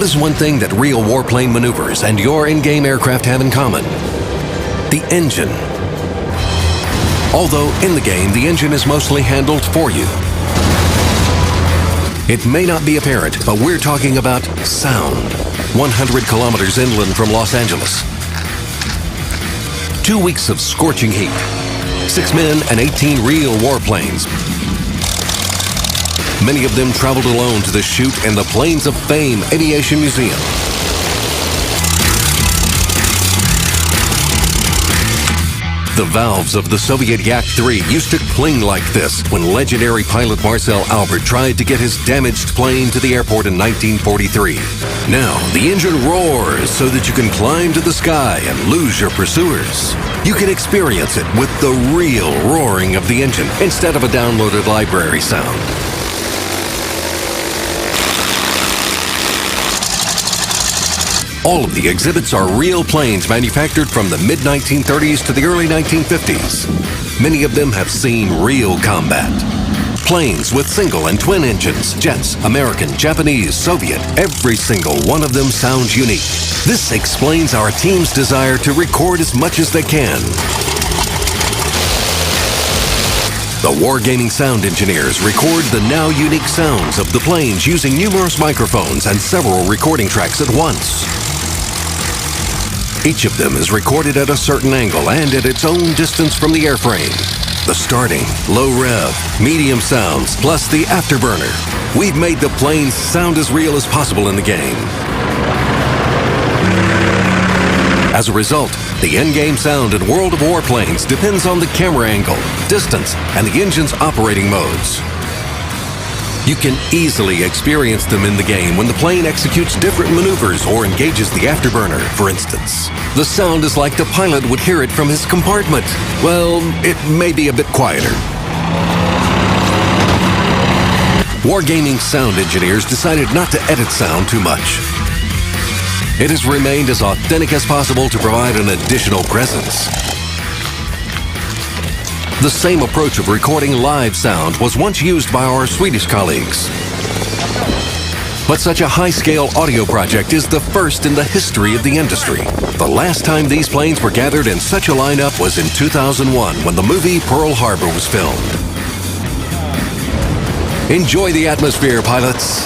What is one thing that real warplane maneuvers and your in-game aircraft have in common? The engine. Although in the game, the engine is mostly handled for you. It may not be apparent, but we're talking about sound. 100 kilometers inland from Los Angeles. 2 weeks of scorching heat. 6 men and 18 real warplanes. Many of them traveled alone to the shoot in the Planes of Fame Aviation Museum. The valves of the Soviet Yak-3 used to cling like this when legendary pilot Marcel Albert tried to get his damaged plane to the airport in 1943. Now, the engine roars so that you can climb to the sky and lose your pursuers. You can experience it with the real roaring of the engine instead of a downloaded library sound. All of the exhibits are real planes manufactured from the mid-1930s to the early 1950s. Many of them have seen real combat. Planes with single and twin engines, jets, American, Japanese, Soviet, every single one of them sounds unique. This explains our team's desire to record as much as they can. The Wargaming sound engineers record the now unique sounds of the planes using numerous microphones and several recording tracks at once. Each of them is recorded at a certain angle and at its own distance from the airframe. The starting, low rev, medium sounds, plus the afterburner. We've made the planes sound as real as possible in the game. As a result, the in-game sound in World of Warplanes depends on the camera angle, distance, and the engine's operating modes. You can easily experience them in the game when the plane executes different maneuvers or engages the afterburner, for instance. The sound is like the pilot would hear it from his compartment. Well, it may be a bit quieter. Wargaming sound engineers decided not to edit sound too much. It has remained as authentic as possible to provide an additional presence. The same approach of recording live sound was once used by our Swedish colleagues. But such a high-scale audio project is the first in the history of the industry. The last time these planes were gathered in such a lineup was in 2001 when the movie Pearl Harbor was filmed. Enjoy the atmosphere, pilots.